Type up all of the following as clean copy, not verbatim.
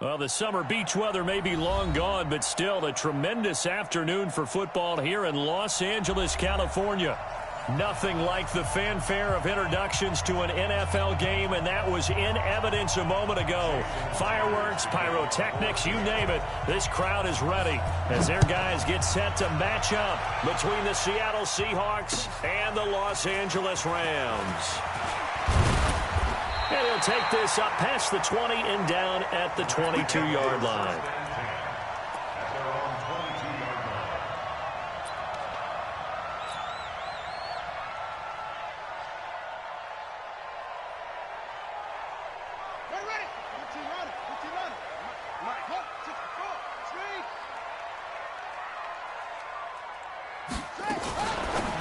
Well, the summer beach weather may be long gone, but still a tremendous afternoon for football here in Los Angeles, California. Nothing like the fanfare of introductions to an NFL game, and that was in evidence a moment ago. Fireworks, pyrotechnics, you name it. This crowd is ready as their guys get set to match up between the Seattle Seahawks and the Los Angeles Rams. And he'll take this up past the 20 and down at the 22-yard line.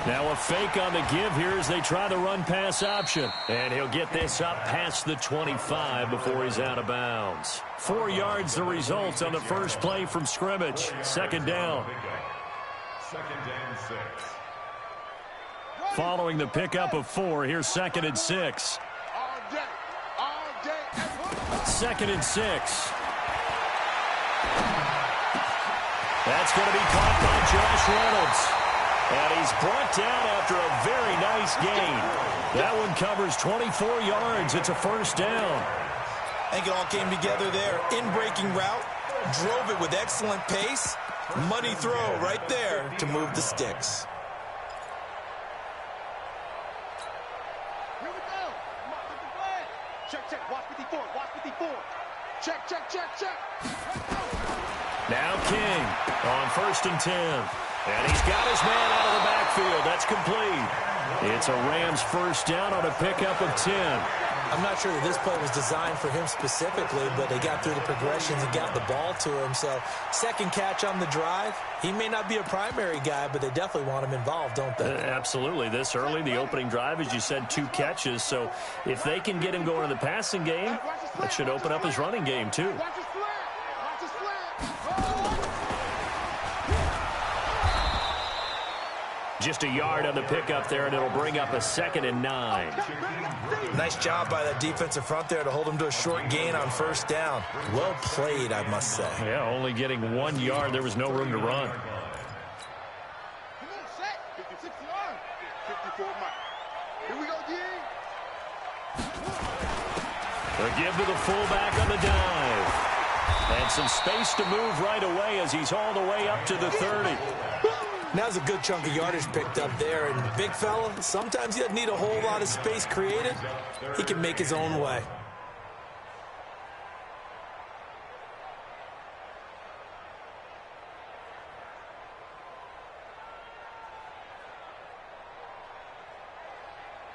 Now a fake on the give here as they try the run-pass option. And he'll get this up past the 25 before he's out of bounds. 4 yards the result on the first play from scrimmage. Second down. Following the pickup of 4, here's 2nd and 6. Second and 6. That's going to be caught by Josh Reynolds. And he's brought down after a very nice gain. That one covers 24 yards. It's a first down. I think it all came together there. In-breaking route, drove it with excellent pace. Money throw right there to move the sticks. Here we go. Come on, get the flag. Check. Watch 54. Check. Now King on 1st and 10. And he's got his man out of the backfield. That's complete. It's a Rams first down on a pickup of 10. I'm not sure that this play was designed for him specifically, but they got through the progressions and got the ball to him. So, second catch on the drive. He may not be a primary guy, but they definitely want him involved, don't they? Absolutely. This early, the opening drive, as you said, 2 catches. So, if they can get him going in the passing game, that should open up his running game, too. Just a yard on the pickup there, and it'll bring up a 2nd and 9. Nice job by that defensive front there to hold him to a short gain on first down. Well played, I must say. Yeah, only getting 1 yard. There was no room to run. Come on, set. 56 yards. 54 miles. Here we go, D. The give to the fullback on the dive. And some space to move right away as he's all the way up to the 30. Now's a good chunk of yardage picked up there. And big fella, sometimes he doesn't need a whole lot of space created. He can make his own way.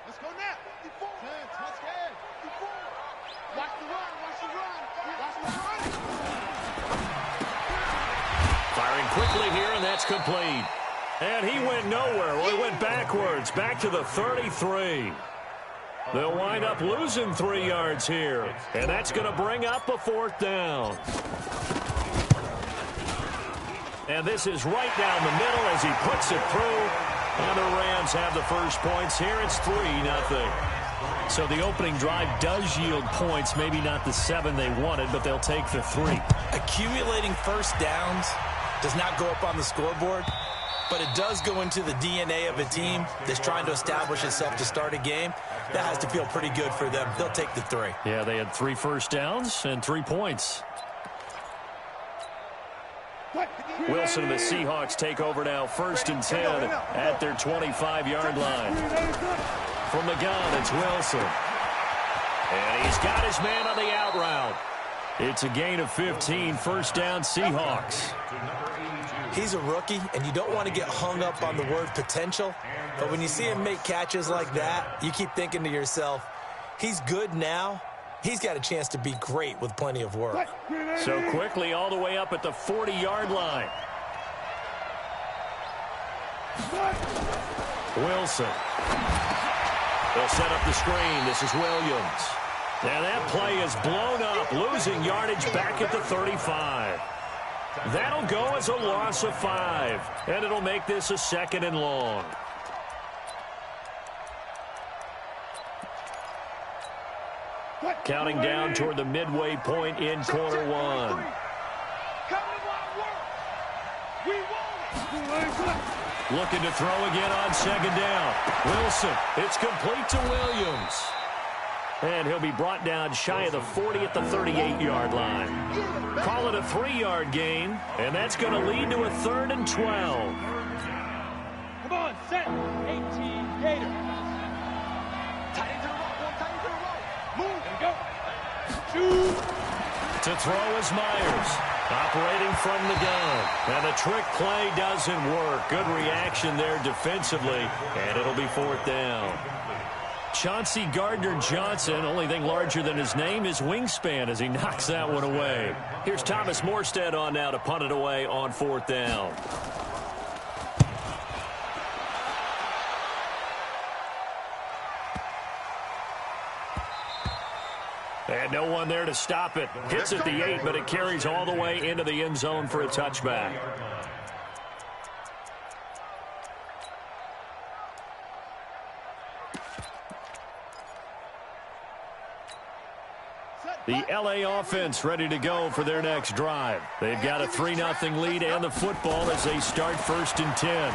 Let's go now. 54. 10, touch game. 54. Watch the run. Firing quickly here, and that's complete. And he went nowhere. Well, he went backwards, back to the 33. They'll wind up losing 3 yards here. And that's going to bring up a 4th down. And this is right down the middle as he puts it through. And the Rams have the first points here. It's 3-0. So the opening drive does yield points, maybe not the 7 they wanted, but they'll take the 3. Accumulating first downs does not go up on the scoreboard, but it does go into the DNA of a team that's trying to establish itself to start a game. That has to feel pretty good for them. They'll take the 3. Yeah, they had 3 first downs and 3 points. Wilson and the Seahawks take over now, 1st and 10 at their 25-yard line. From the gun, it's Wilson. And he's got his man on the out route. It's a gain of 15, first down Seahawks. He's a rookie, and you don't want to get hung up on the word potential. But when you see him make catches like that, you keep thinking to yourself, he's good now. He's got a chance to be great with plenty of work. So quickly all the way up at the 40-yard line. Wilson. They'll set up the screen. This is Williams. And that play is blown up, losing yardage back at the 35. That'll go as a loss of 5, and it'll make this a 2nd and long. Counting down toward the midway point in quarter one. Looking to throw again on second down. Wilson, it's complete to Williams. And he'll be brought down shy of the 40 at the 38-yard line. Call it a 3-yard gain, and that's going to lead to a 3rd and 12. Come on, set. 18, Gator. Tight into the row, tight into the row. Move and go. Shoot. To throw is Myers. Operating from the gun. And the trick play doesn't work. Good reaction there defensively, and it'll be 4th down. Chauncey Gardner-Johnson, only thing larger than his name is wingspan as he knocks that one away. Here's Thomas Morstead on now to punt it away on 4th down. And no one there to stop it. Hits at the 8, but it carries all the way into the end zone for a touchback. The LA offense ready to go for their next drive. They've got a 3-0 lead and the football as they start 1st and 10.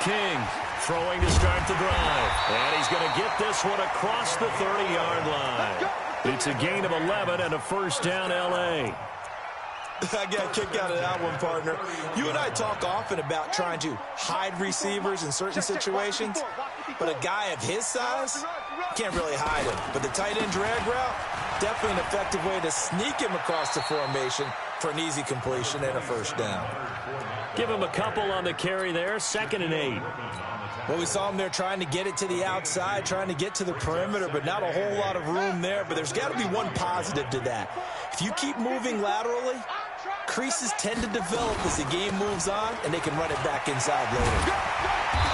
King throwing to start the drive. And he's going to get this one across the 30-yard line. It's a gain of 11 and a 1st down LA. I got a kick out of that one, partner. You and I talk often about trying to hide receivers in certain situations, but a guy of his size can't really hide him. But the tight end drag route, definitely an effective way to sneak him across the formation for an easy completion and a 1st down. Give him a couple on the carry there, 2nd and 8. Well, we saw him there trying to get it to the outside, trying to get to the perimeter, but not a whole lot of room there. But there's got to be one positive to that. If you keep moving laterally, creases tend to develop as the game moves on, and they can run it back inside later.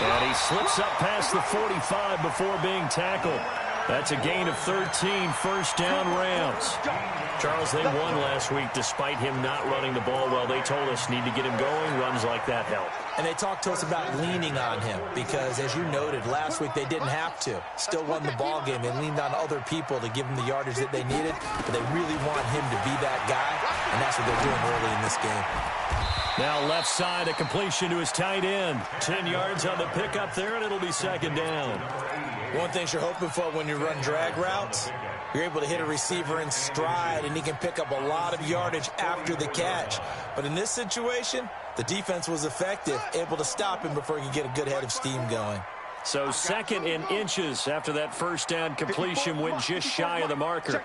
And he slips up past the 45 before being tackled. That's a gain of 13, 1st down Rams. Charles, they won last week despite him not running the ball well. They told us need to get him going. Runs like that help. And they talked to us about leaning on him because, as you noted, last week they didn't have to. Still won the ball game. They leaned on other people to give them the yardage that they needed, but they really want him to be that guy, and that's what they're doing early in this game. Now left side, a completion to his tight end. 10 yards on the pickup there, and it'll be 2nd down. One thing you're hoping for when you run drag routes, you're able to hit a receiver in stride, and he can pick up a lot of yardage after the catch. But in this situation, the defense was effective, able to stop him before he could get a good head of steam going. So 2nd and inches after that 1st down completion went just shy of the marker.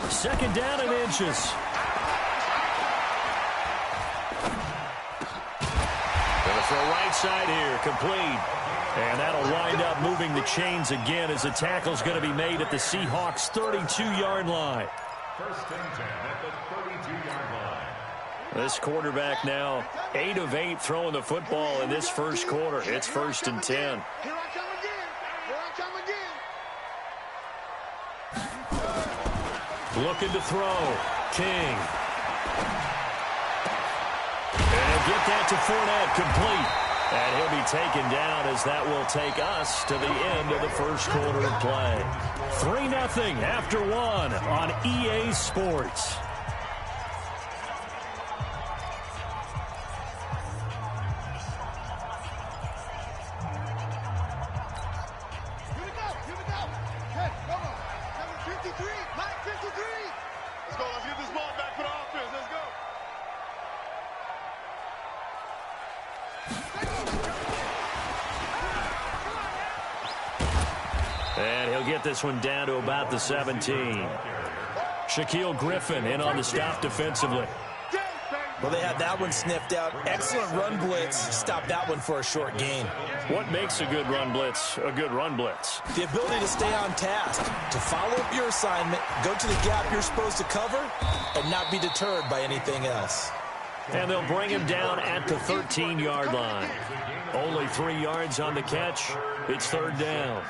2nd down and inches. Gonna throw right side here, complete. And that'll wind up moving the chains again as the tackle's going to be made at the Seahawks' 32-yard line. 1st and 10 at the 32-yard line. This quarterback now 8 of 8 throwing the football in this 1st quarter. It's 1st and 10. Here I come again. Here I come again. Looking to throw. King. And he'll get that to Fournette, complete. And he'll be taken down as that will take us to the end of the 1st quarter of play. 3-0 after 1 on EA Sports. Here we go. Here we go. Hey, come on. Number 53. Mike 53. Let's go. Let's get this ball back for the offense. Let's go. And he'll get this one down to about the 17. Shaquille Griffin in on the stop defensively. Well, they had that one sniffed out. Excellent run blitz. Stopped that one for a short gain. What makes a good run blitz a good run blitz? The ability to stay on task, to follow up your assignment, go to the gap you're supposed to cover, and not be deterred by anything else. And they'll bring him down at the 13-yard line. Only 3 yards on the catch. It's 3rd down.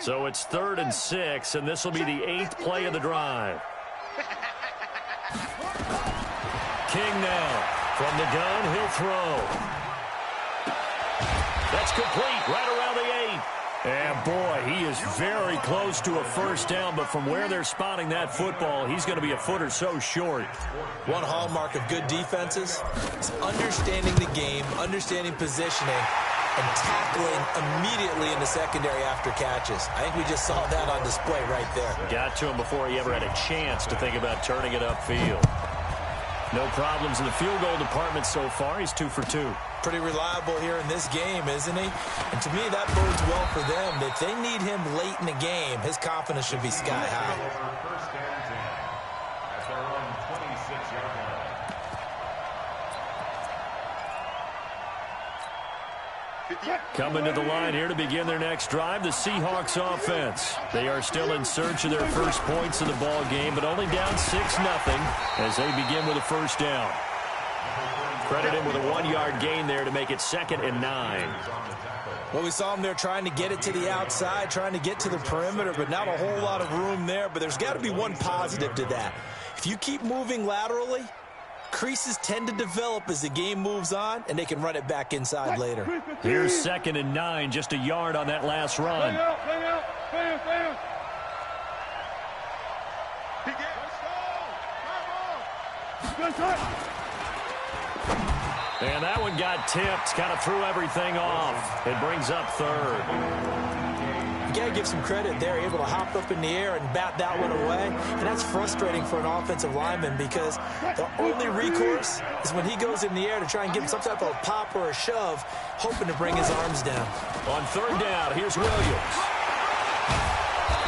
So it's 3rd and 6, and this will be the 8th play of the drive. King now. From the gun, he'll throw. complete right around the 8. And, boy, he is very close to a first down, but from where they're spotting that football, he's going to be a foot or so short. One hallmark of good defenses is understanding the game, understanding positioning, and tackling immediately in the secondary after catches. I think we just saw that on display right there. Got to him before he ever had a chance to think about turning it upfield. No problems in the field goal department so far. He's 2 for 2. Pretty reliable here in this game, isn't he? And to me, that bodes well for them. If they need him late in the game, his confidence should be sky high. First down 10 at their own 26-yard line. Coming to the line here to begin their next drive, the Seahawks offense. They are still in search of their first points of the ball game, but only down 6-0 as they begin with a first down. Credit him with a 1-yard gain there to make it 2nd and 9. Well, we saw him there trying to get it to the outside, trying to get to the perimeter, but not a whole lot of room there. But there's got to be one positive to that. If you keep moving laterally, creases tend to develop as the game moves on, and they can run it back inside later. Here's 2nd and 9, just a yard on that last run. And that one got tipped, kind of threw everything off. It brings up 3rd. You got to give some credit there, able to hop up in the air and bat that one away. And that's frustrating for an offensive lineman because the only recourse is when he goes in the air to try and give him some type of pop or a shove, hoping to bring his arms down. On 3rd down, here's Williams.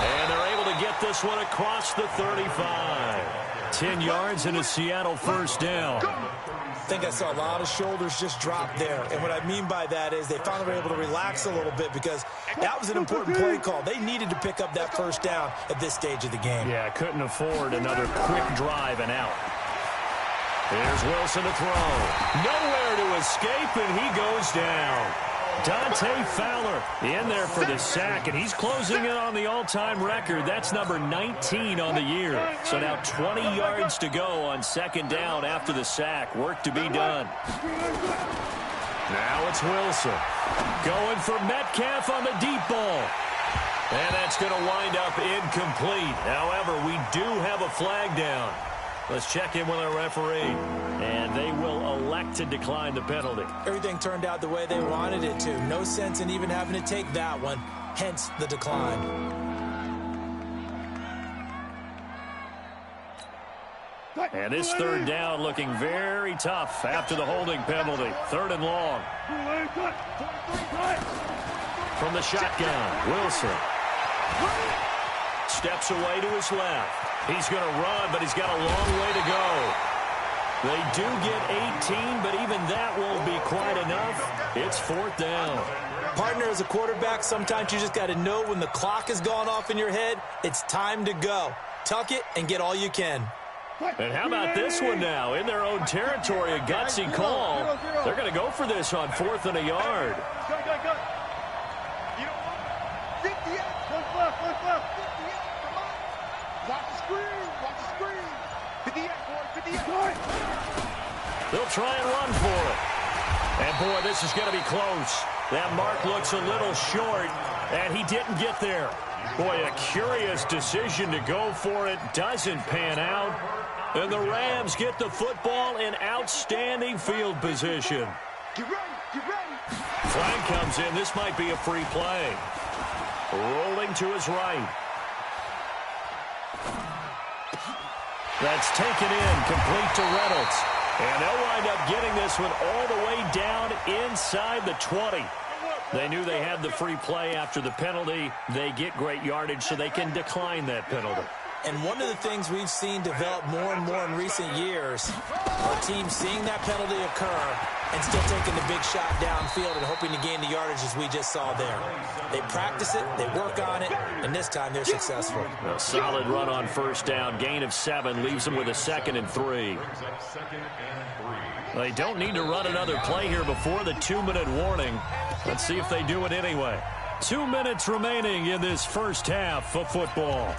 And they're able to get this one across the 35. 10 yards and a Seattle first down. I think I saw a lot of shoulders just drop there. And what I mean by that is they finally were able to relax a little bit because that was an important play call. They needed to pick up that first down at this stage of the game. Yeah, couldn't afford another quick drive and out. Here's Wilson to throw. Nowhere to escape, and he goes down. Dante Fowler in there for the sack, and he's closing in on the all-time record. That's number 19 on the year. So now 20 yards to go on 2nd down after the sack. Work to be done. Now it's Wilson. Going for Metcalf on the deep ball. And that's going to wind up incomplete. However, we do have a flag down. Let's check in with our referee. And they will elect to decline the penalty. Everything turned out the way they wanted it to. No sense in even having to take that one. Hence the decline. And this 3rd down looking very tough after the holding penalty. 3rd and long. From the shotgun, Wilson steps away to his left. He's going to run, but he's got a long way to go. They do get 18, but even that won't be quite enough. It's 4th down. Partner, as a quarterback, sometimes you just got to know when the clock has gone off in your head, it's time to go. Tuck it and get all you can. And how about this one now? In their own territory, a gutsy call. They're going to go for this on 4th and a yard. They'll try and run for it. And, boy, this is going to be close. That mark looks a little short, and he didn't get there. Boy, a curious decision to go for it. Doesn't pan out. And the Rams get the football in outstanding field position. Get ready. Flag comes in. This might be a free play. Rolling to his right. That's taken in, complete to Reynolds. And they'll wind up getting this one all the way down inside the 20. They knew they had the free play after the penalty. They get great yardage, so they can decline that penalty. And one of the things we've seen develop more and more in recent years are teams seeing that penalty occur and still taking the big shot downfield and hoping to gain the yardage as we just saw there. They practice it, they work on it, and this time they're successful. A solid run on 1st down. Gain of 7 leaves them with a 2nd and 3. They don't need to run another play here before the 2-minute warning. Let's see if they do it anyway. 2 minutes remaining in this first half of football.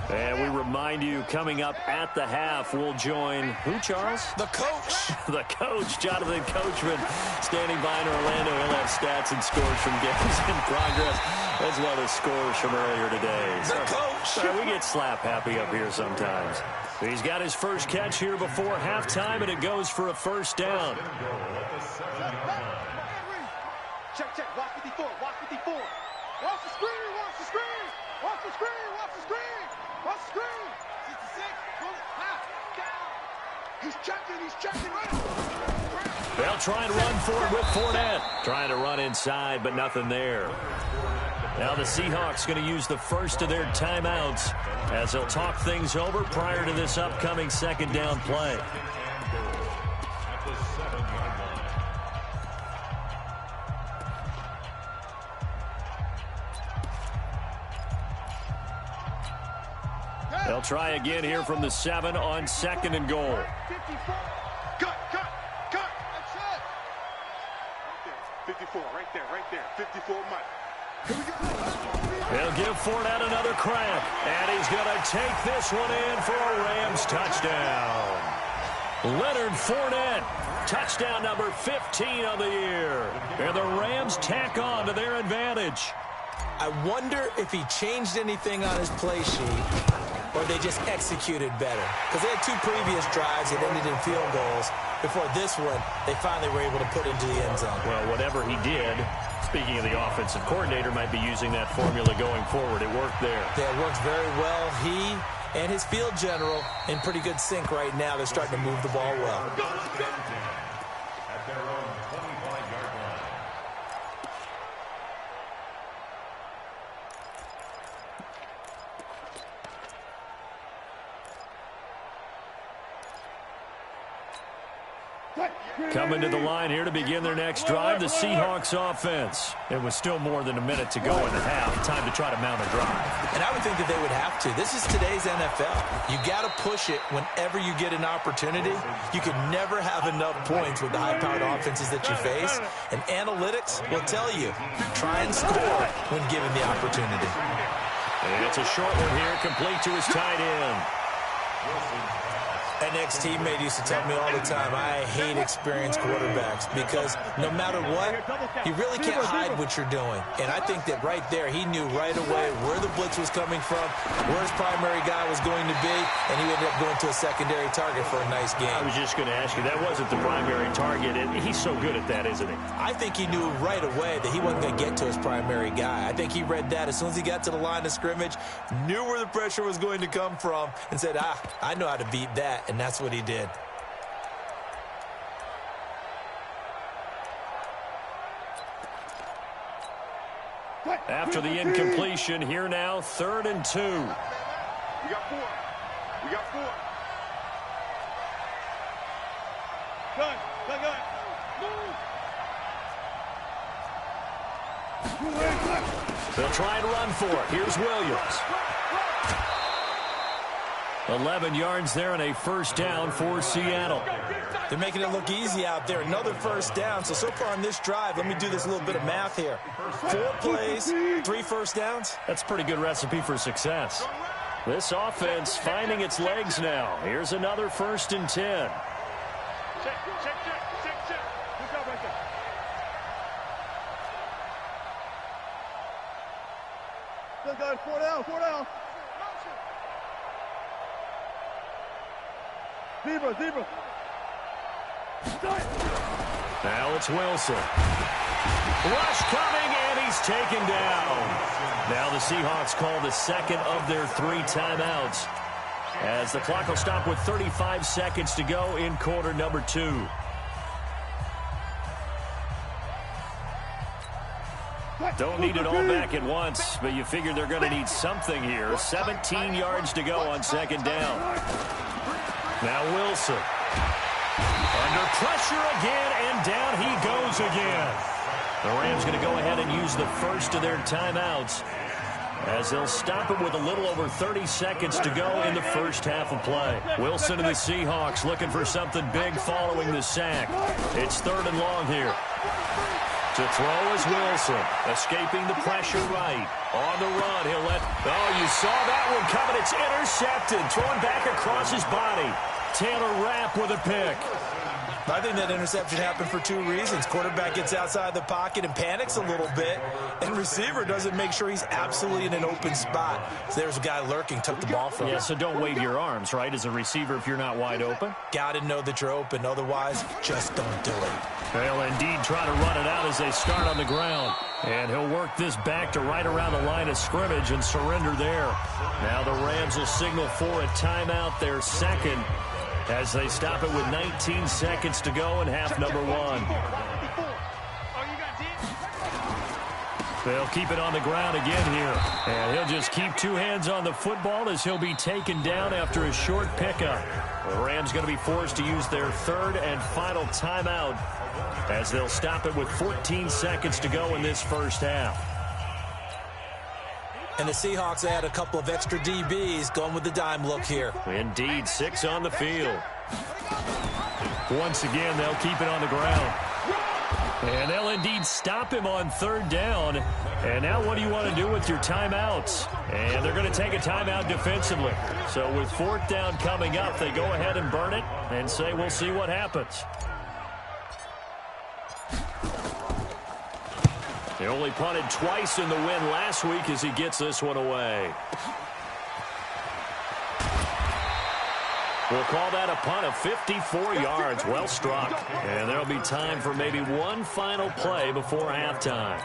And we remind remind you, coming up at the half, we'll join who, Charles? The coach. The coach, Jonathan Coachman, standing by in Orlando. He'll have stats and scores from games in progress, as well as scores from earlier today. The coach. We get slap happy up here sometimes. He's got his first catch here before halftime, and it goes for a first down. Check, check. Watch 54. Watch 54. Watch the screen. Watch the screen. Watch the screen. Watch the screen. Watch the screen. 66. Half. Down. He's checking. He's checking. Right. They'll try and run for it with Fournette. Trying to run inside, but nothing there. Now the Seahawks going to use the first of their timeouts as they'll talk things over prior to this upcoming second down play. They'll try again here from the 7 on 2nd and goal. 54. Cut. That's it. 54. Right there. 54 Mike. Here we go. They'll give Fournette another crack, and he's going to take this one in for a Rams touchdown. Leonard Fournette, touchdown number 15 of the year. And the Rams tack on to their advantage. I wonder if he changed anything on his play sheet or they just executed better. Because they had 2 previous drives that ended in field goals. Before this one, they finally were able to put into the end zone. Well, whatever he did, speaking of the offensive coordinator, might be using that formula going forward. It worked there. Yeah, it works very well. He and his field general in pretty good sync right now. They're starting to move the ball well. At their own 25-yard line. Coming to the line here to begin their next drive, the Seahawks offense. It was still more than a minute to go in the half. Time to try to mount a drive. And I would think that they would have to. This is today's NFL. You got to push it whenever you get an opportunity. You can never have enough points with the high-powered offenses that you face. And analytics will tell you, try and score when given the opportunity. And it's a short one here, complete to his tight end. An ex-teammate used to tell me all the time, I hate experienced quarterbacks because no matter what, you really can't hide what you're doing. And I think that right there, he knew right away where the blitz was coming from, where his primary guy was going to be, and he ended up going to a secondary target for a nice game. I was just going to ask you, that wasn't the primary target, and he's so good at that, isn't he? I think he knew right away that he wasn't going to get to his primary guy. I think he read that as soon as he got to the line of scrimmage, knew where the pressure was going to come from, and said, I know how to beat that. And that's what he did. After the incompletion, here now, 3rd and 2. We got 4. Gun. Move. They'll try and run for it. Here's Williams. 11 yards there and a first down for Seattle. They're making it look easy out there. Another first down. So far on this drive, let me do this little bit of math here. 4 plays, 3 first downs. That's a pretty good recipe for success. This offense finding its legs now. Here's another 1st and 10. Check. Good job right there. Still got 4 down. Zebra. Now it's Wilson. Rush coming, and he's taken down. Now the Seahawks call the second of their 3 timeouts, as the clock will stop with 35 seconds to go in quarter number 2. Don't need it all back at once, but you figure they're going to need something here. 17 yards to go on 2nd down. Now Wilson. Under pressure again, and down he goes again. The Rams going to go ahead and use the first of their timeouts, as they'll stop him with a little over 30 seconds to go in the first half of play. Wilson and the Seahawks looking for something big following the sack. It's 3rd and long here. To throw is Wilson, escaping the pressure right. On the run, he'll let... Oh, you saw that one coming. It's intercepted. Throwing back across his body. Taylor Rapp with a pick. I think that interception happened for two reasons. Quarterback gets outside the pocket and panics a little bit, and receiver doesn't make sure he's absolutely in an open spot. So there's a guy lurking, took the ball from him. Yeah, so don't wave your arms, right, as a receiver if you're not wide open? Got to know that you're open. Otherwise, just don't do it. They'll indeed try to run it out as they start on the ground. And he'll work this back to right around the line of scrimmage and surrender there. Now the Rams will signal for a timeout, their second, as they stop it with 19 seconds to go in half number one. They'll keep it on the ground again here. And he'll just keep two hands on the football as he'll be taken down after a short pickup. The Rams going to be forced to use their third and final timeout as they'll stop it with 14 seconds to go in this first half. And the Seahawks add a couple of extra DBs going with the dime look here. Indeed, 6 on the field. Once again, they'll keep it on the ground. And they'll indeed stop him on third down. And now what do you want to do with your timeouts? And they're going to take a timeout defensively. So with fourth down coming up, they go ahead and burn it and say we'll see what happens. He only punted twice in the win last week as he gets this one away. We'll call that a punt of 54 yards. Well struck. And there'll be time for maybe one final play before halftime.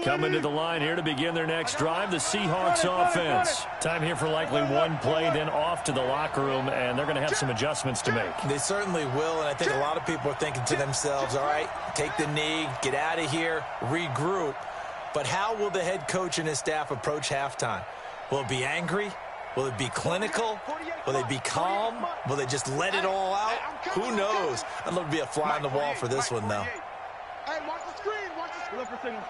Coming to the line here to begin their next drive, the Seahawks offense. Time here for likely one play, then off to the locker room, and they're going to have some adjustments to make. They certainly will, and I think a lot of people are thinking to themselves, all right, take the knee, get out of here, regroup. But how will the head coach and his staff approach halftime? Will it be angry? Will it be clinical? Will they be calm? Will they just let it all out? Who knows? I'd love to be a fly on the wall for this one, though. Hey, watch the screen. Watch the screen. Watch the screen.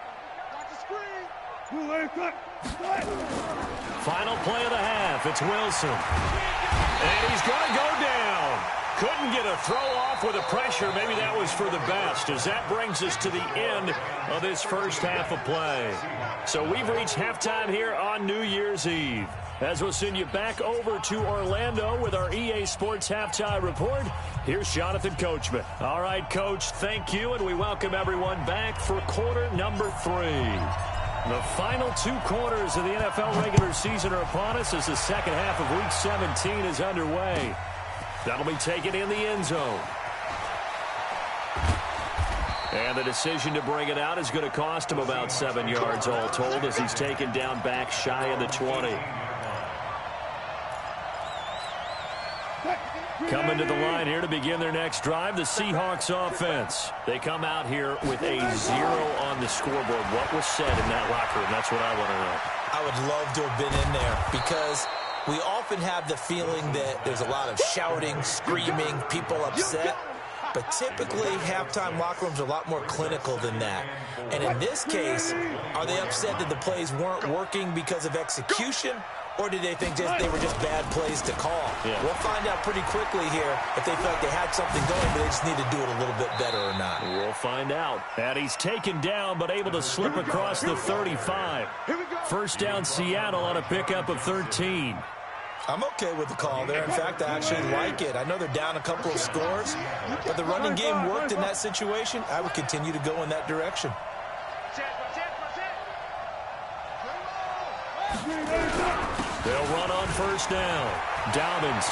Final play of the half. It's Wilson. And he's going to go down. Couldn't get a throw off with the pressure. Maybe that was for the best, as that brings us to the end of this first half of play. So we've reached halftime here on New Year's Eve. As we'll send you back over to Orlando with our EA Sports Halftime Report, here's Jonathan Coachman. All right, Coach, thank you, and we welcome everyone back for quarter number 3. The final 2 quarters of the NFL regular season are upon us as the second half of Week 17 is underway. That'll be taken in the end zone. And the decision to bring it out is going to cost him about 7 yards all told as he's taken down back shy of the 20. Coming to the line here to begin their next drive, the Seahawks offense. They come out here with a 0 on the scoreboard. What was said in that locker room? That's what I want to know. I would love to have been in there because we often have the feeling that there's a lot of shouting, screaming, people upset. But typically, halftime locker rooms are a lot more clinical than that. And in this case, are they upset that the plays weren't working because of execution? Or did they think they were just bad plays to call? Yeah. We'll find out pretty quickly here if they felt like they had something going, but they just need to do it a little bit better or not. We'll find out. And he's taken down, but able to slip across the 35. First down, Seattle on a pickup of 13. I'm okay with the call there. In fact, I actually like it. I know they're down a couple of scores, but the running game worked in that situation. I would continue to go in that direction. They'll run on first down. Dobbins.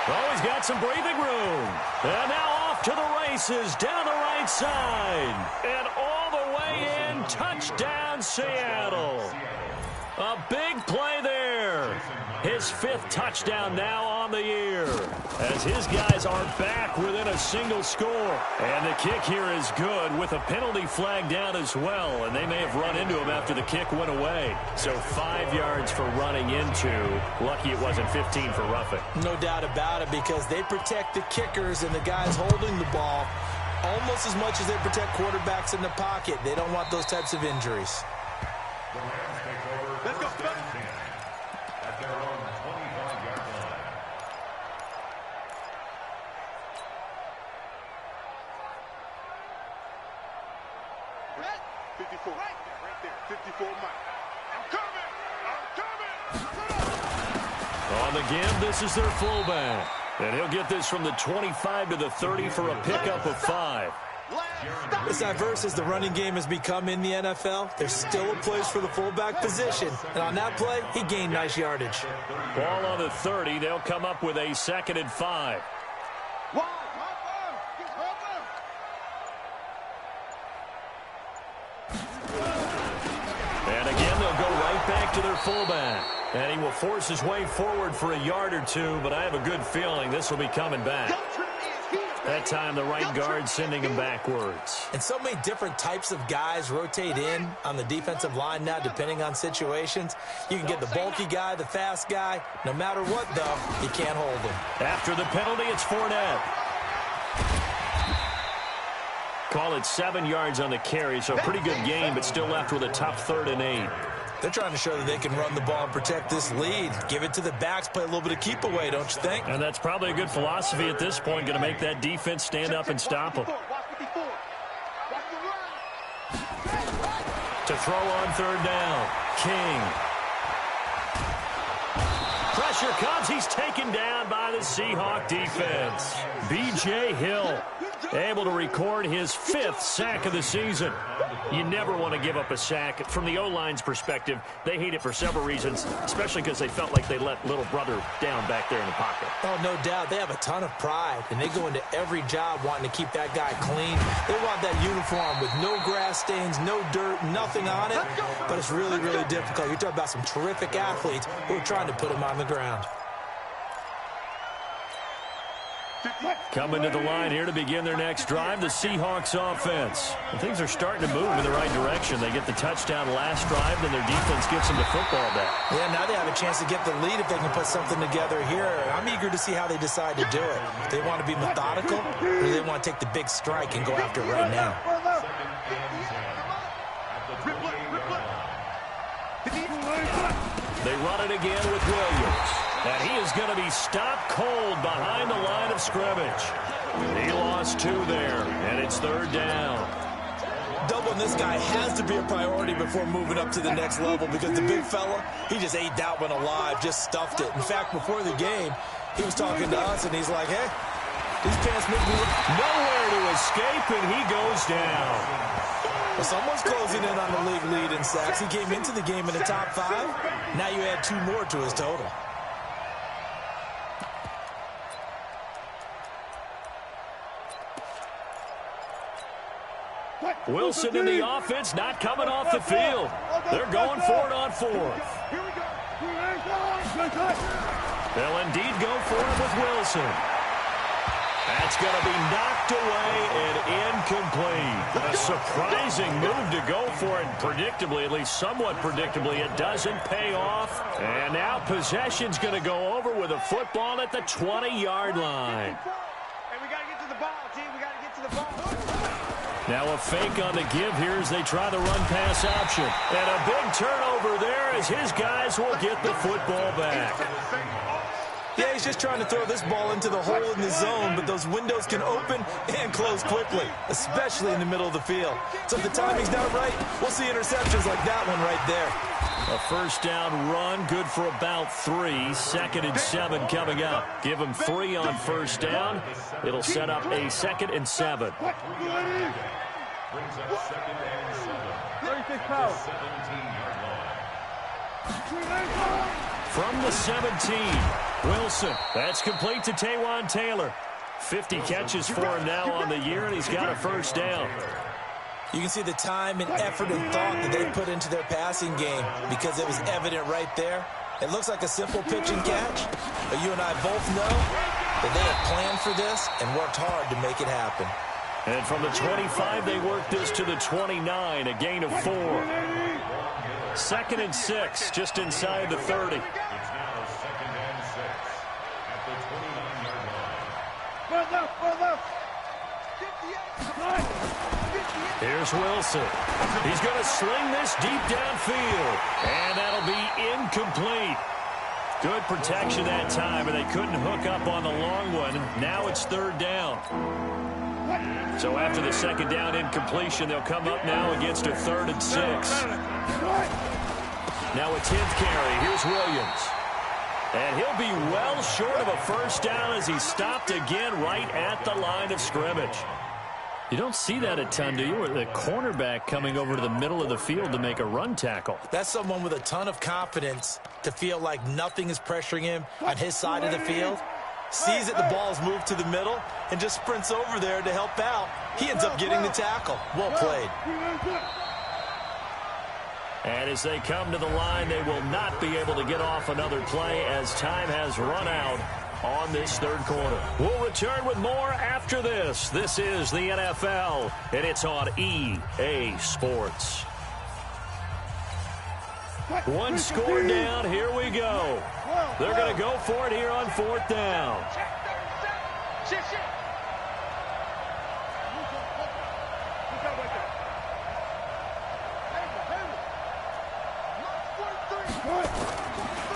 Oh, he's got some breathing room. And now off to the races down the right side. And all the way in. Touchdown, Seattle. A big play there. His 5th touchdown now on the year as his guys are back within a single score. And the kick here is good with a penalty flag down as well. And they may have run into him after the kick went away. So 5 yards for running into. Lucky it wasn't 15 for roughing. No doubt about it because they protect the kickers and the guys holding the ball almost as much as they protect quarterbacks in the pocket. They don't want those types of injuries. The Rams take over. Let's go, first and 10 at their own 25-yard line. Red, 54. Right there. 54 Mike. I'm coming. On the give, this is their fullback. And he'll get this from the 25 to the 30 for a pickup of 5. As diverse as the running game has become in the NFL, there's still a place for the fullback position. And on that play, he gained nice yardage. Ball on the 30. They'll come up with a 2nd and 5. And again, they'll go right back to their fullback. And he will force his way forward for a yard or two, but I have a good feeling this will be coming back. That time, the right guard sending him backwards. And so many different types of guys rotate in on the defensive line now, depending on situations. You can get the bulky guy, the fast guy. No matter what, though, you can't hold him. After the penalty, it's Fournette. Call it 7 yards on the carry, so a pretty good game, but still left with a tough 3rd and 8. They're trying to show that they can run the ball and protect this lead. Give it to the backs, play a little bit of keep away, don't you think? And that's probably a good philosophy at this point, going to make that defense stand up and stop them. To throw on 3rd down, King. Pressure comes. He's taken down by the Seahawk defense. B.J. Hill able to record his 5th sack of the season. You never want to give up a sack. From the O-line's perspective, they hate it for several reasons, especially because they felt like they let little brother down back there in the pocket. Oh, no doubt. They have a ton of pride, and they go into every job wanting to keep that guy clean. They want that uniform with no grass stains, no dirt, nothing on it. But it's really, really difficult. You're talking about some terrific athletes who are trying to put him on the ground. Coming to the line here to begin their next drive, the Seahawks offense. And things are starting to move in the right direction. They get the touchdown last drive, and their defense gets them the football back. Yeah, now they have a chance to get the lead if they can put something together here. I'm eager to see how they decide to do it. Do they want to be methodical, or do they want to take the big strike and go after it right now? They run it again with Williams. And he is going to be stopped cold behind the line of scrimmage. He lost 2 there, and it's 3rd down. Doubling this guy has to be a priority before moving up to the next level because the big fella, he just ate that one alive, just stuffed it. In fact, before the game, he was talking to us, and he's like, hey, these pants make me look nowhere to escape, and he goes down. Well, someone's closing in on the league lead in sacks. He came into the game in the top 5. Now you add 2 more to his total. Wilson in the offense, not coming off the field. They're going for it on 4th. They'll indeed go for it with Wilson. That's going to be knocked away and incomplete. A surprising move to go for it. Predictably, at least somewhat predictably, it doesn't pay off. And now possession's going to go over with a football at the 20-yard line. Hey, we got to get to the ball, team. We got to get to the ball. Now a fake on the give here as they try the run-pass option. And a big turnover there as his guys will get the football back. Yeah, he's just trying to throw this ball into the hole in the zone, but those windows can open and close quickly, especially in the middle of the field. So if the timing's not right, we'll see interceptions like that one right there. A 1st down run, good for about 3. 2nd and 7 coming up. Give him 3 on 1st down. It'll set up a 2nd and 7. Brings up 2nd and 7. 17-yard line. From the 17, Wilson. That's complete to Taywan Taylor. 50 catches for him now on the year, and he's got a 1st down. You can see the time and effort and thought that they put into their passing game because it was evident right there. It looks like a simple pitch and catch, but you and I both know that they have planned for this and worked hard to make it happen. And from the 25, they worked this to the 29, a gain of 4. 2nd and 6, just inside the 30. It's now 2nd and 6 at the 29-yard line. Further. 58. 58. Here's Wilson. He's going to sling this deep downfield. And that'll be incomplete. Good protection that time, and they couldn't hook up on the long one. Now it's third down. So after the second down incompletion, they'll come up now against a 3rd and 6. Now a 10th carry. Here's Williams. And he'll be well short of a first down as he stopped again right at the line of scrimmage. You don't see that a ton, do you? With the cornerback coming over to the middle of the field to make a run tackle. That's someone with a ton of confidence to feel like nothing is pressuring him on his side of the field. Sees that the ball's moved to the middle and just sprints over there to help out. He ends up getting the tackle. Well played. And as they come to the line, they will not be able to get off another play as time has run out on this third quarter. We'll return with more after this. This is the NFL, and it's on EA Sports. One score down. Here we go. They're going to go for it here on 4th down.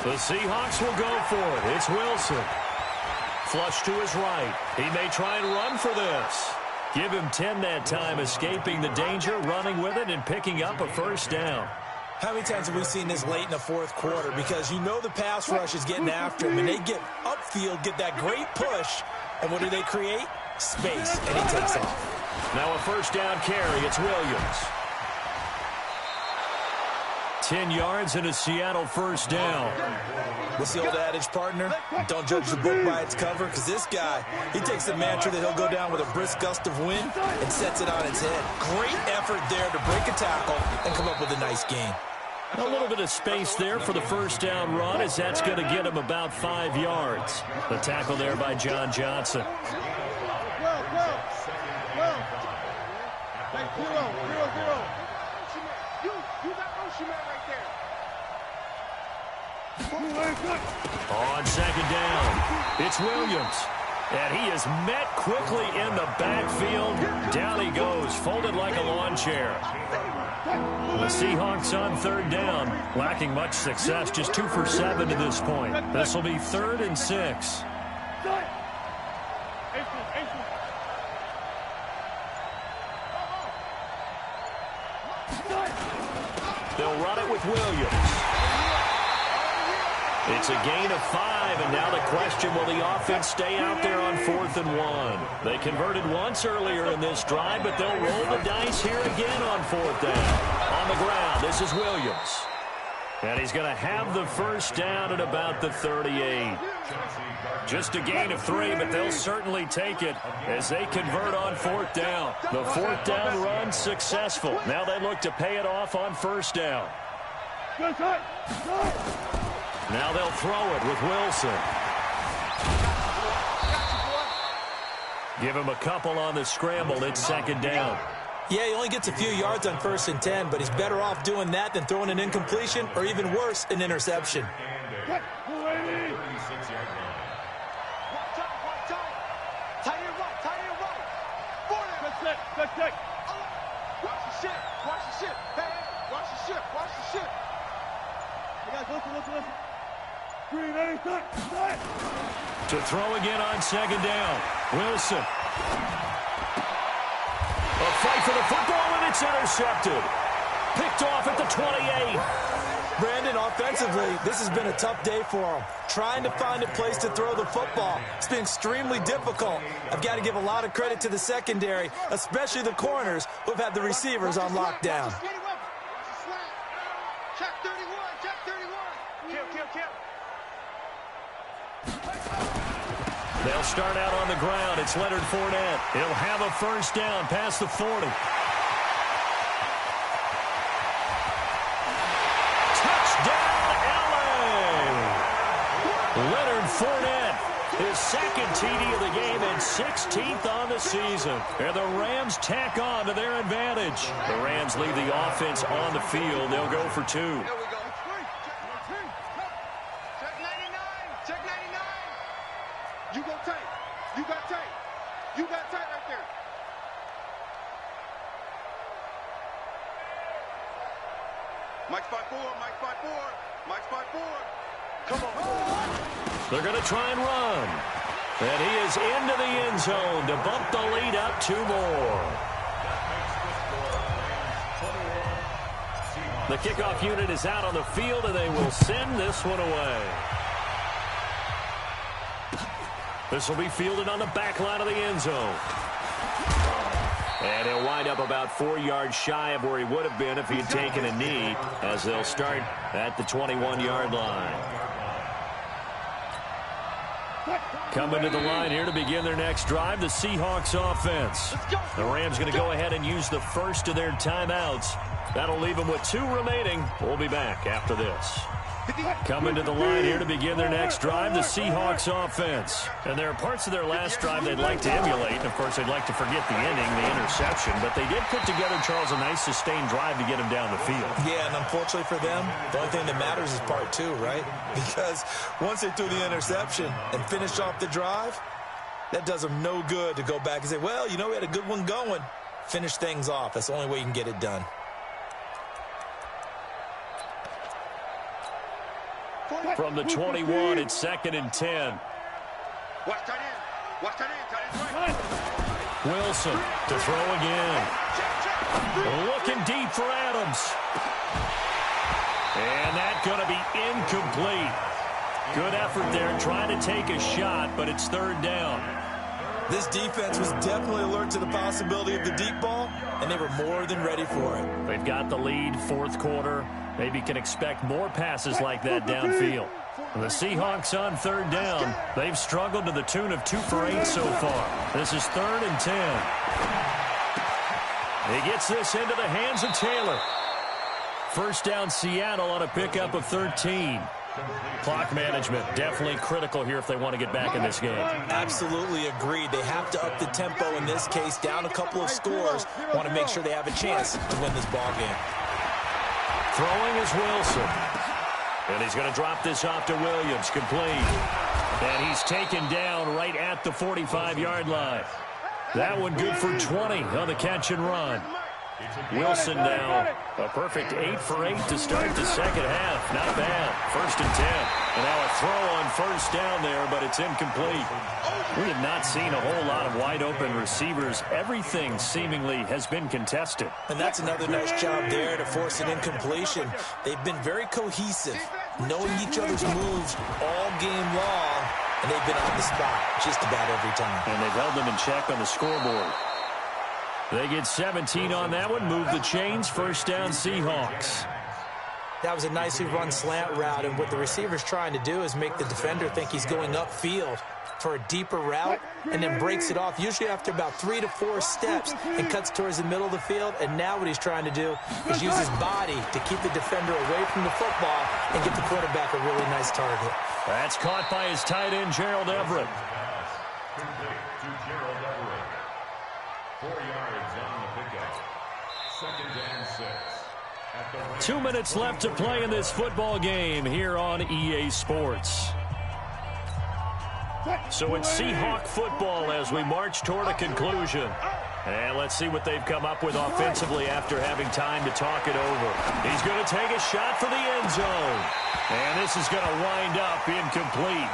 The Seahawks will go for it. It's Wilson. Flush to his right. He may try and run for this. Give him 10 that time, escaping the danger, running with it, and picking up a first down. How many times have we seen this late in the 4th quarter? Because you know the pass rush is getting after him, and they get upfield, get that great push, and what do they create? Space, and he takes off. Now a first down carry. It's Williams. 10 yards and a Seattle first down. What's the old adage, partner? Don't judge the book by its cover, because this guy, he takes the mantra that he'll go down with a brisk gust of wind and sets it on its head. Great effort there to break a tackle and come up with a nice gain. A little bit of space there for the first down run, as that's going to get him about 5 yards. The tackle there by John Johnson. On second down, it's Williams. And he is met quickly in the backfield. Down he goes, folded like a lawn chair. The Seahawks on 3rd down, lacking much success, just 2 for 7 to this point. This will be 3rd and 6. They'll run it with Williams. It's a gain of 5, and now the question, will the offense stay out there on 4th and 1? They converted once earlier in this drive, but they'll roll the dice here again on 4th down. On the ground, this is Williams. And he's going to have the first down at about the 38. Just a gain of 3, but they'll certainly take it as they convert on 4th down. The 4th down run successful. Now they look to pay it off on 1st down. Now they'll throw it with Wilson. Give him a couple on the scramble. It's 2nd down. Yeah, he only gets a few yards on 1st and 10, but he's better off doing that than throwing an incompletion or even worse, an interception. To throw again on 2nd down. Wilson. A fight for the football, and it's intercepted. Picked off at the 28. Brandon, offensively, this has been a tough day for him. Trying to find a place to throw the football. It's been extremely difficult. I've got to give a lot of credit to the secondary, especially the corners who have had the receivers on lockdown. Check 31, check 31. Kill. They'll start out on the ground. It's Leonard Fournette. He'll have a first down past the 40. Touchdown, LA! Leonard Fournette, his 2nd TD of the game and 16th on the season. And the Rams tack on to their advantage. The Rams leave the offense on the field. They'll go for 2. You go tight. You got tight. You got tight right there. Mike spot 4, Mike spot 4, Mike spot 4. Come on. They're going to try and run. And he is into the end zone to bump the lead up 2 more. The kickoff unit is out on the field, and they will send this one away. This will be fielded on the back line of the end zone. And he'll wind up about 4 yards shy of where he would have been if he had taken a knee, as they'll start at the 21-yard line. Coming to the line here to begin their next drive, the Seahawks offense. The Rams going to go ahead and use the first of their timeouts. That'll leave them with 2 remaining. We'll be back after this. Coming to the line here to begin their next drive, the Seahawks offense. And there are parts of their last drive they'd like to emulate. And, of course, they'd like to forget the ending, the interception. But they did put together, Charles, a nice sustained drive to get him down the field. Yeah, and unfortunately for them, the only thing that matters is part 2, right? Because once they threw the interception and finished off the drive, that does them no good to go back and say, well, you know, we had a good one going. Finish things off. That's the only way you can get it done. From the 21, it's 2nd and 10. Watch tight end. Watch tight end. Tight end right. Wilson to throw again. Looking deep for Adams. And that's going to be incomplete. Good effort there trying to take a shot, but it's 3rd down. This defense was definitely alert to the possibility of the deep ball, and they were more than ready for it. They've got the lead, 4th quarter. Maybe can expect more passes like that downfield. The Seahawks on 3rd down. They've struggled to the tune of 2 for 8 so far. This is 3rd and 10. He gets this into the hands of Taylor. First down, Seattle on a pickup of 13. Clock management definitely critical here if they want to get back in this game. Absolutely agreed. They have to up the tempo in this case, down a couple of scores. Want to make sure they have a chance to win this ball game. Throwing is Wilson. And he's going to drop this off to Williams, complete. And he's taken down right at the 45-yard line. That one good for 20 on the catch and run. Wilson now a perfect 8 for 8 to start the second half. Not bad. 1st and 10. And now a throw on 1st down there, but it's incomplete. We have not seen a whole lot of wide open receivers. Everything seemingly has been contested. And that's another nice job there to force an incompletion. They've been very cohesive, knowing each other's moves all game long, and they've been on the spot just about every time. And they've held them in check on the scoreboard. They get 17 on that one, move the chains, 1st down Seahawks. That was a nicely run slant route, and what the receiver's trying to do is make the defender think he's going upfield for a deeper route and then breaks it off, usually after about 3 to 4 steps, and cuts towards the middle of the field. And now what he's trying to do is use his body to keep the defender away from the football and get the quarterback a really nice target. That's caught by his tight end, Gerald Everett. Complete to Gerald Everett. 4 yards on the pickup. 2nd and 6. 2 minutes left to play in this football game here on EA Sports. So it's Seahawk football as we march toward a conclusion. And let's see what they've come up with offensively after having time to talk it over. He's going to take a shot for the end zone. And this is going to wind up incomplete.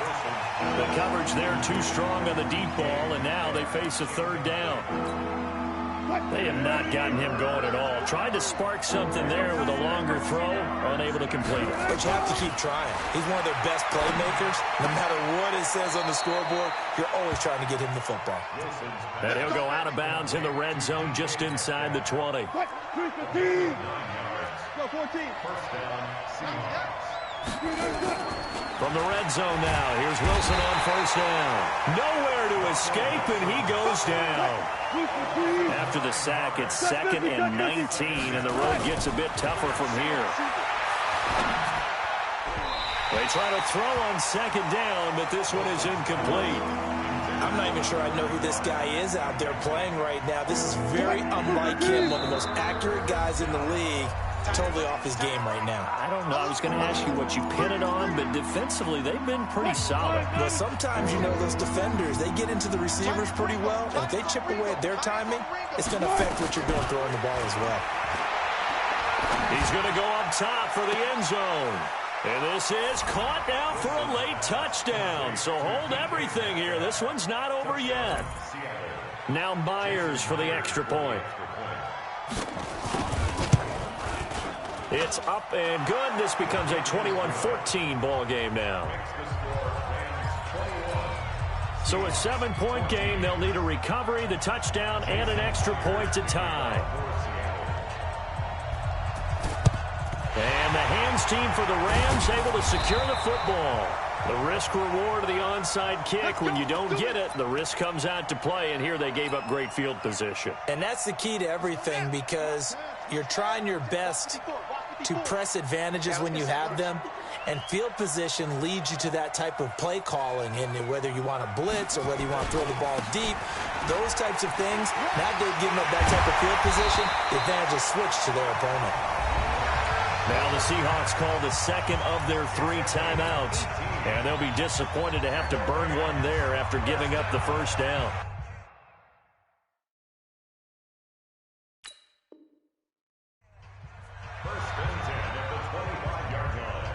The coverage there too strong on the deep ball, and now they face a 3rd down. They have not gotten him going at all. Tried to spark something there with a longer throw, unable to complete it. But you have to keep trying. He's one of their best playmakers. No matter what it says on the scoreboard, you're always trying to get him the football. And he'll go out of bounds in the red zone just inside the 20. Go 14. 1st down, Seahawks. From the red zone now, here's Wilson on 1st down. Nowhere to escape, and he goes down. After the sack, it's 2nd and 19, and the road gets a bit tougher from here. They try to throw on 2nd down, but this one is incomplete. I'm not even sure I know who this guy is out there playing right now. This is very unlike him, one of the most accurate guys in the league. Totally off his game right now. I don't know. I was going to ask you what you pin it on, but defensively, they've been pretty solid. But sometimes, you know, those defenders, they get into the receivers pretty well, and if they chip away at their timing, it's going to affect what you're doing throwing the ball as well. He's going to go up top for the end zone. And this is caught now for a late touchdown. So hold everything here. This one's not over yet. Now Myers for the extra point. It's up and good. This becomes a 21-14 ball game now. So a 7-point game. They'll need a recovery, the touchdown, and an extra point to tie. And the hands team for the Rams able to secure the football. The risk-reward of the onside kick. When you don't get it, the risk comes out to play, and here they gave up great field position. And that's the key to everything, because you're trying your best to press advantages when you have them, and field position leads you to that type of play calling. And whether you want to blitz or whether you want to throw the ball deep, those types of things, now they've given up that type of field position, the advantage is switched to their opponent. Now the Seahawks call the second of their 3 timeouts, and they'll be disappointed to have to burn one there after giving up the first down. First and 10 at the 25-yard line.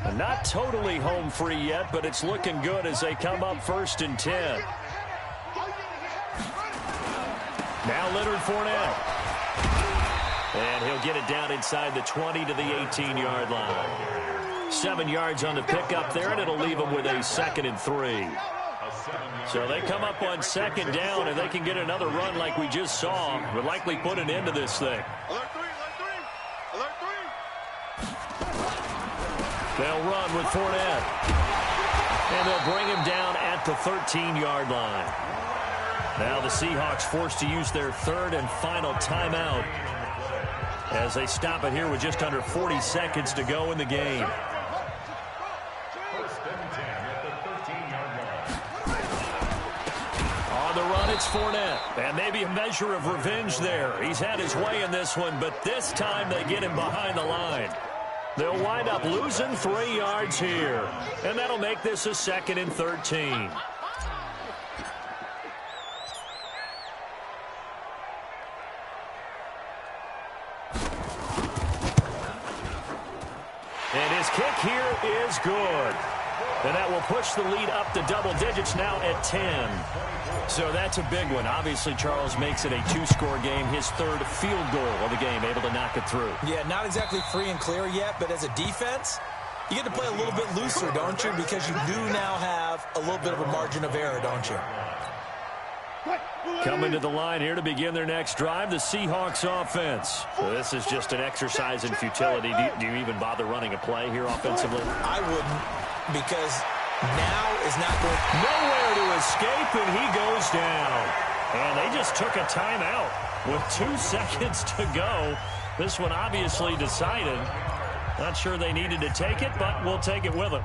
And not totally home free yet, but it's looking good as they come up first and 10. Now Leonard Fournette. And he'll get it down inside the 20 to the 18-yard line. 7 yards on the pickup there, and it'll leave them with a 2nd and 3. So they come up on 2nd down, and they can get another run like we just saw. Would likely put an end to this thing. Alert 3, alert 3, alert 3. They'll run with Fournette. And they'll bring him down at the 13-yard line. Now the Seahawks forced to use their 3rd and final timeout as they stop it here with just under 40 seconds to go in the game. First and 10 at the 13-yard line. On the run, it's Fournette. And maybe a measure of revenge there. He's had his way in this one, but this time they get him behind the line. They'll wind up losing 3 yards here. And that'll make this a 2nd and 13. And his kick here is good. And that will push the lead up to double digits now at 10. So that's a big one. Obviously, Charles makes it a 2-score game. His 3rd field goal of the game, able to knock it through. Yeah, not exactly free and clear yet, but as a defense, you get to play a little bit looser, don't you? Because you do now have a little bit of a margin of error, don't you? Coming to the line here to begin their next drive, the Seahawks offense. So this is just an exercise in futility. Do you even bother running a play here offensively? I wouldn't, because now is not going. Nowhere to escape, and he goes down. And they just took a timeout with 2 seconds to go. This one obviously decided. Not sure they needed to take it, but we'll take it with them.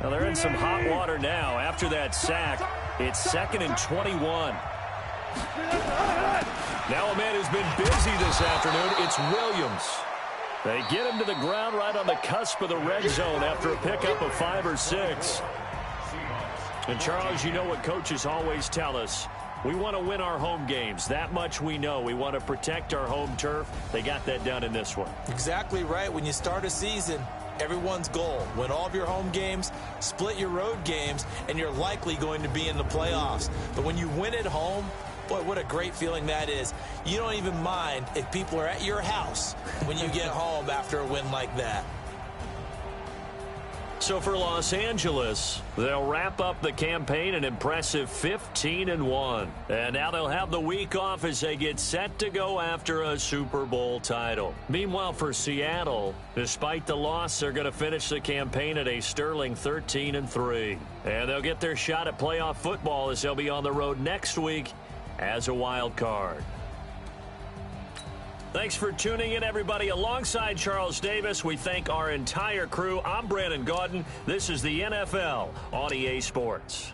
Well, they're in some hot water now. After that sack, it's 2nd and 21. Now a man who's been busy this afternoon, it's Williams. They get him to the ground right on the cusp of the red zone after a pickup of 5 or 6. And, Charles, you know what coaches always tell us. We want to win our home games. That much we know. We want to protect our home turf. They got that done in this one. Exactly right. When you start a season, everyone's goal: win all of your home games, split your road games, and you're likely going to be in the playoffs. But when you win at home, boy, what a great feeling that is. You don't even mind if people are at your house when you get home after a win like that. So for Los Angeles, they'll wrap up the campaign an impressive 15-1. And now they'll have the week off as they get set to go after a Super Bowl title. Meanwhile, for Seattle, despite the loss, they're going to finish the campaign at a sterling 13-3. And they'll get their shot at playoff football as they'll be on the road next week as a wild card. Thanks for tuning in, everybody. Alongside Charles Davis, we thank our entire crew. I'm Brandon Gaudin. This is the NFL on EA Sports.